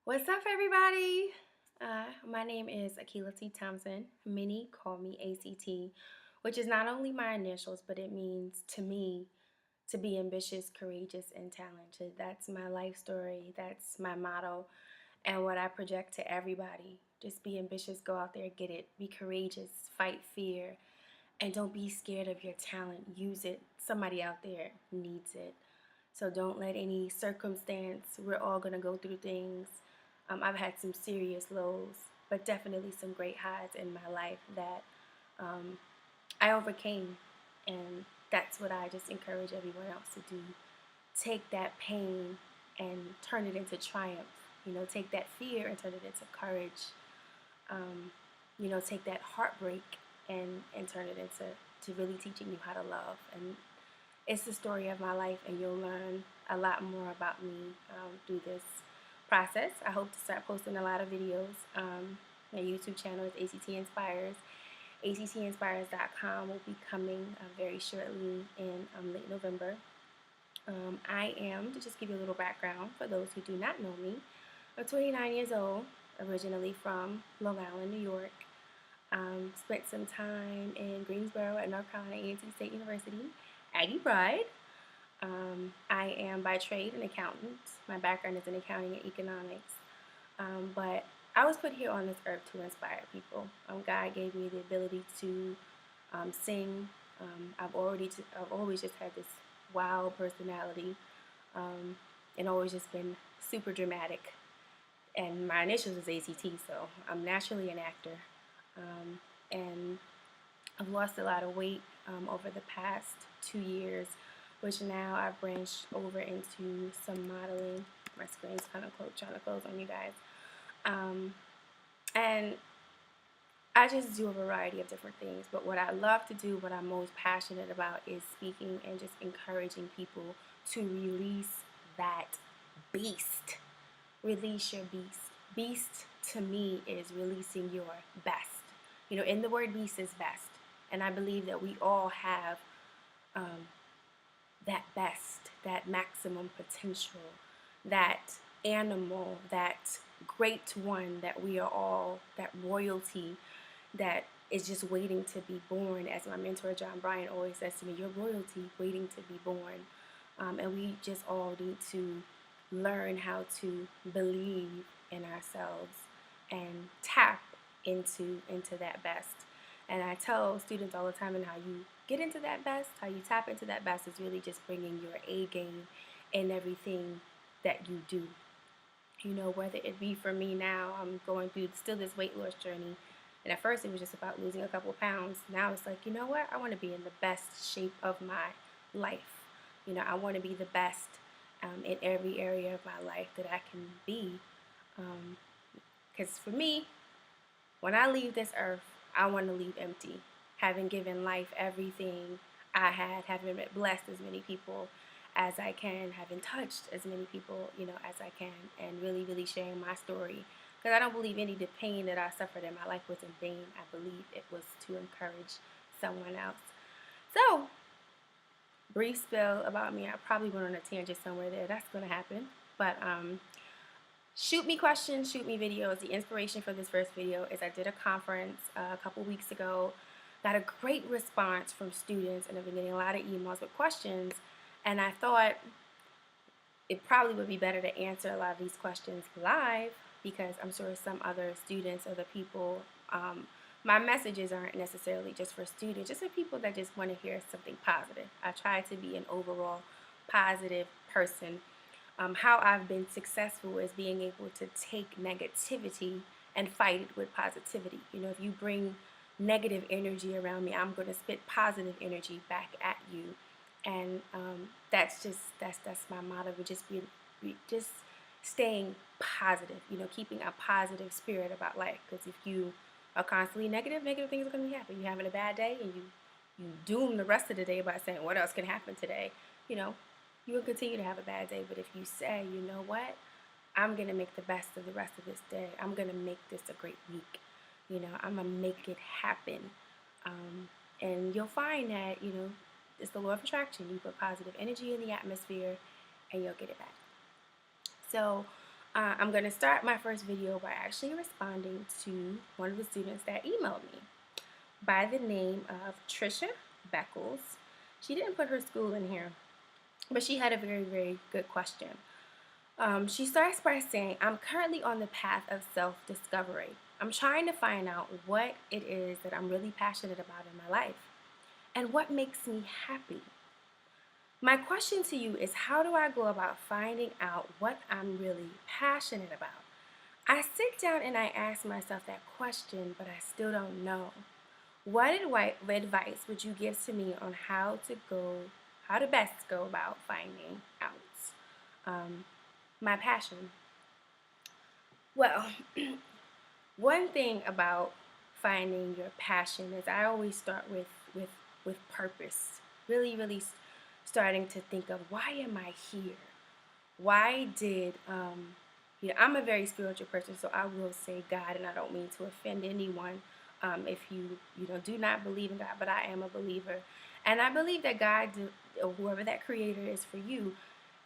What's up, everybody? My name is Akilah C. Thompson. Many call me ACT, which is not only my initials, but it means to me to be ambitious, courageous, and talented. That's my life story. That's my motto, and what I project to everybody. Just be ambitious, go out there, get it. Be courageous, fight fear, and don't be scared of your talent. Use it. Somebody out there needs it. So don't let any circumstance, we're all going to go through things. I've had some serious lows, but definitely some great highs in my life that um, I overcame. And that's what I just encourage everyone else to do. Take that pain and turn it into triumph. Take that fear and turn it into courage. Um, take that heartbreak and turn it into really teaching you how to love. And it's the story of my life, and you'll learn a lot more about me through this process. I hope to start posting a lot of videos. My YouTube channel is ACT Inspires. ACTinspires.com will be coming very shortly in late November. I am, to just give you a little background for those who do not know me, I'm 29 years old, originally from Long Island, New York. Spent some time in Greensboro at North Carolina A&T State University, Aggie Pride. I am by trade an accountant. My background is in accounting and economics. But I was put here on this earth to inspire people. God gave me the ability to sing. I've always just had this wild personality, and always just been super dramatic. And my initials is ACT, so I'm naturally an actor. And I've lost a lot of weight over the past 2 years, which now I've branched over into some modeling. My screen's kind of trying to close on you guys. And I just do a variety of different things. But what I love to do, what I'm most passionate about, is speaking and just encouraging people to release that beast. Release your beast. Beast to me is releasing your best. In the word beast is best. And I believe that we all have that best, that maximum potential, that animal, that great one that we are all, that royalty that is just waiting to be born. As my mentor John Bryan always says to me, you're royalty waiting to be born. And we just all need to learn how to believe in ourselves and tap into that best. And I tell students all the time, and how you get into that best, how you tap into that best, is really just bringing your A game in everything that you do. Whether it be, for me now, I'm going through still this weight loss journey. And at first it was just about losing a couple of pounds. Now it's like, you know what? I want to be in the best shape of my life. I want to be the best in every area of my life that I can be. Because for me, when I leave this earth, I want to leave empty, having given life everything I had, having blessed as many people as I can, having touched as many people, as I can, and really, really sharing my story. Because I don't believe any of the pain that I suffered in my life was in vain. I believe it was to encourage someone else. So, brief spill about me. I probably went on a tangent somewhere there. That's going to happen. But shoot me questions, shoot me videos. The inspiration for this first video is I did a conference a couple weeks ago. Got a great response from students, and I've been getting a lot of emails with questions. And I thought it probably would be better to answer a lot of these questions live, because I'm sure some other students, other people, my messages aren't necessarily just for students, just for people that just want to hear something positive. I try to be an overall positive person. How I've been successful is being able to take negativity and fight it with positivity. If you bring negative energy around me, I'm going to spit positive energy back at you. And that's my motto. Just staying positive, keeping a positive spirit about life. Because if you are constantly negative things are going to be happening. You're having a bad day, and you doom the rest of the day by saying, what else can happen today? You will continue to have a bad day. But if you say, you know what, I'm going to make the best of the rest of this day. I'm going to make this a great week. I'm going to make it happen. And you'll find that, it's the law of attraction. You put positive energy in the atmosphere, and you'll get it back. So I'm going to start my first video by actually responding to one of the students that emailed me by the name of Trisha Beckles. She didn't put her school in here, but she had a very, very good question. She starts by saying, I'm currently on the path of self-discovery. I'm trying to find out what it is that I'm really passionate about in my life and what makes me happy. My question to you is, how do I go about finding out what I'm really passionate about? I sit down and I ask myself that question, but I still don't know. What advice would you give to me on how to best go about finding out my passion? Well, one thing about finding your passion is I always start with purpose. Really, really starting to think of, why am I here? Why did I'm a very spiritual person, so I will say God, and I don't mean to offend anyone if you do not believe in God, but I am a believer, and I believe that God, or whoever that creator is for you,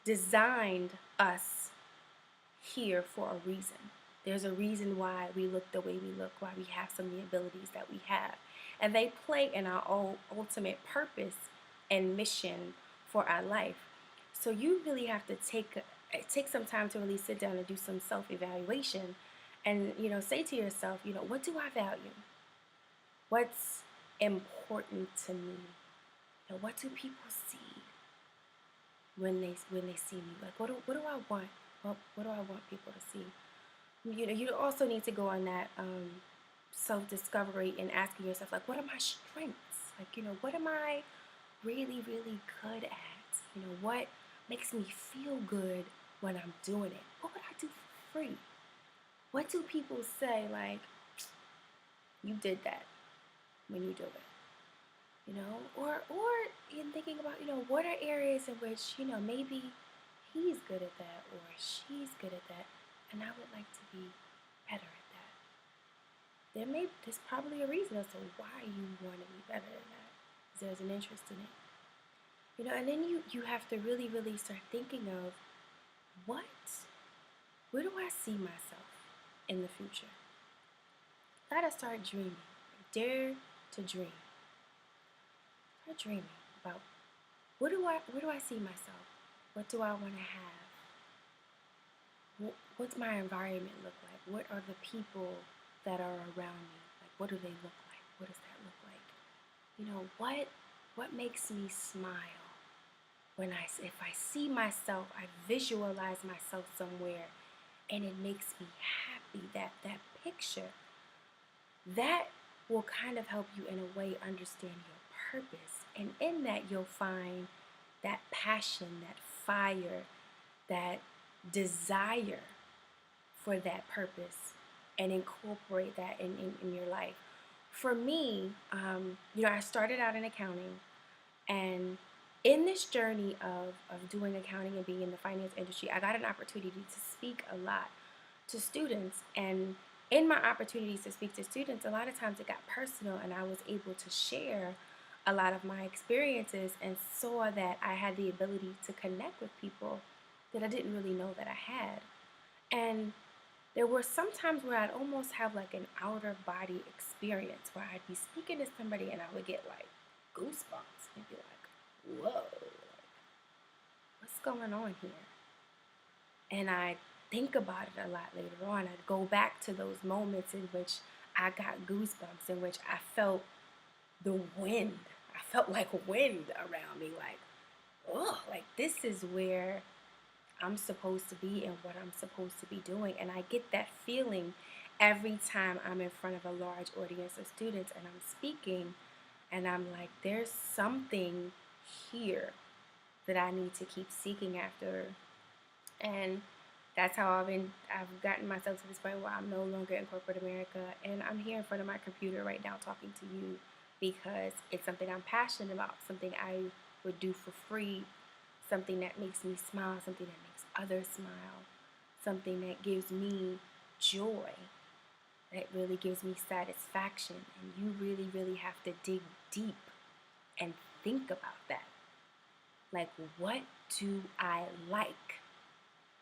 designed us here for a reason. There's a reason why we look the way we look, why we have some of the abilities that we have, and they play in our ultimate purpose and mission for our life. So you really have to take some time to really sit down and do some self-evaluation, and say to yourself, what do I value? What's important to me? What do people see when they see me? Like, what do I want? What do I want people to see? You also need to go on that self-discovery and asking yourself, like, what are my strengths? Like, what am I really, really good at? What makes me feel good when I'm doing it? What would I do for free? What do people say, like, you did that when you do it? Or in thinking about, what are areas in which, maybe he's good at that or she's good at that, and I would like to be better at that. There's probably a reason as to why you want to be better at that. There's an interest in it. And then you have to really, really start thinking of, where do I see myself in the future? Gotta start dreaming. Dare to dream. Start dreaming about, where do I see myself? What do I want to have? What's my environment look like? What are the people that are around me? Like, what do they look like? What does that look like? What makes me smile? If I see myself, I visualize myself somewhere, and it makes me happy. That picture, that will kind of help you in a way understand your purpose, and in that you'll find that passion, that fire, that desire for that purpose, and incorporate that in your life. For me, I started out in accounting, and in this journey of doing accounting and being in the finance industry, I got an opportunity to speak a lot to students. And in my opportunities to speak to students, a lot of times it got personal, and I was able to share a lot of my experiences and saw that I had the ability to connect with people that I didn't really know that I had. And there were some times where I'd almost have like an outer body experience where I'd be speaking to somebody and I would get like goosebumps and be like, whoa, what's going on here? And I think about it a lot later on. I'd go back to those moments in which I got goosebumps, in which I felt the wind. I felt like wind around me, like, oh, like this is where I'm supposed to be and what I'm supposed to be doing. And I get that feeling every time I'm in front of a large audience of students and I'm speaking, and I'm like, there's something here that I need to keep seeking after. And that's how I've gotten myself to this point where I'm no longer in corporate America, and I'm here in front of my computer right now talking to you because it's something I'm passionate about, something I would do for free, something that makes me smile, something that makes others smile, something that gives me joy, that really gives me satisfaction. And you really, really have to dig deep and think about that. Like, what do I like?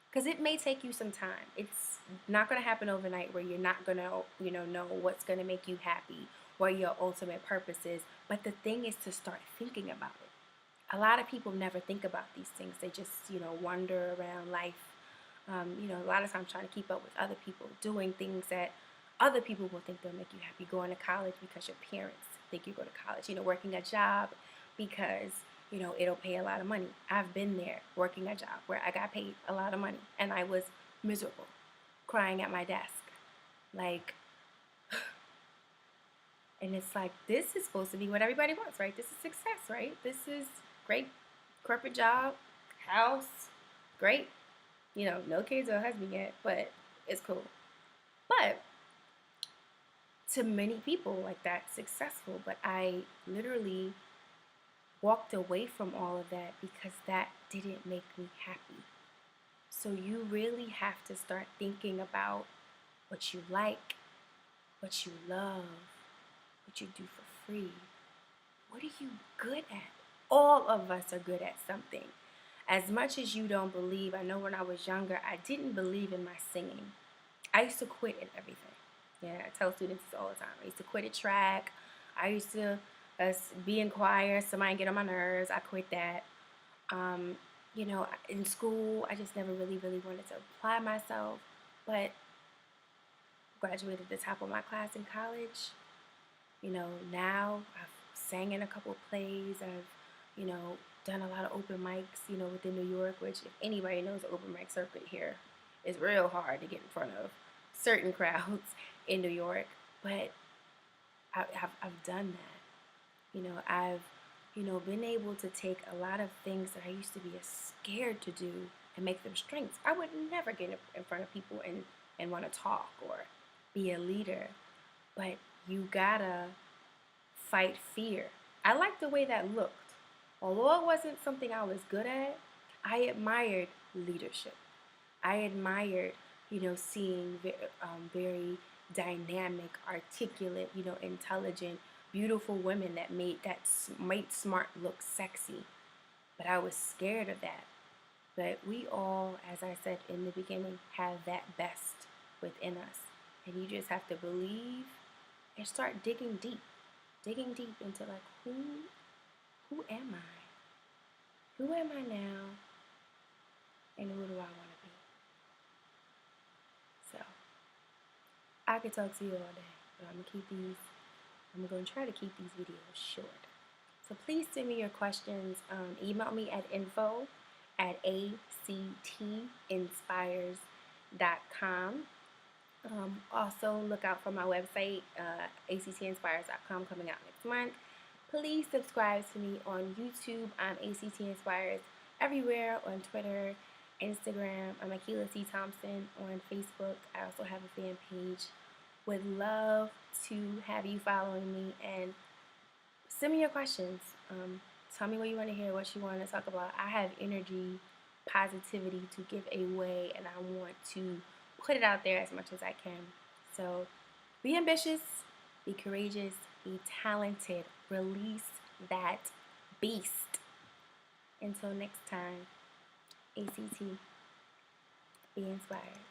Because it may take you some time. It's not going to happen overnight where you're not going to, know what's going to make you happy, what your ultimate purpose is. But the thing is to start thinking about it. A lot of people never think about these things. They just, wander around life, a lot of times trying to keep up with other people, doing things that other people will think they'll make you happy, going to college because your parents think you go to college, working a job because, it'll pay a lot of money. I've been there working a job where I got paid a lot of money and I was miserable, crying at my desk. Like, and it's like, this is supposed to be what everybody wants, right? This is success, right? This is great corporate job, house, great. No kids or husband yet, but it's cool. But to many people, like, that's successful. But I literally walked away from all of that because that didn't make me happy. So you really have to start thinking about what you like, what you love, what you do for free. What are you good at? All of us are good at something. As much as you don't believe, I know when I was younger, I didn't believe in my singing. I used to quit at everything. Yeah, I tell students this all the time. I used to quit at track. I used to be in choir. Somebody get on my nerves. I quit that. In school, I just never really, really wanted to apply myself. But graduated at the top of my class in college. Now I've sang in a couple plays. I've, done a lot of open mics, within New York, which if anybody knows the open mic circuit here, it's real hard to get in front of certain crowds in New York. But I've done that. I've, been able to take a lot of things that I used to be scared to do and make them strengths. I would never get in front of people and want to talk or be a leader. But you gotta fight fear. I liked the way that looked. Although it wasn't something I was good at, I admired leadership. I admired, seeing very dynamic, articulate, intelligent, beautiful women that made smart look sexy. But I was scared of that. But we all, as I said in the beginning, have that best within us. And you just have to believe and start digging deep into, like, who am I? Who am I now? And who do I want to be? So I could talk to you all day, but I'm going to try to keep these videos short. So please send me your questions. Email me at info@actinspires.com. Also, look out for my website, actinspires.com, coming out next month. Please subscribe to me on YouTube. I'm ACT Inspires everywhere, on Twitter, Instagram. I'm Akilah C. Thompson on Facebook. I also have a fan page. Would love to have you following me, and send me your questions. Tell me what you want to hear, what you want to talk about. I have energy, positivity to give away, and I want to put it out there as much as I can. So be ambitious, be courageous, be talented, release that beast. Until next time, ACT, be inspired.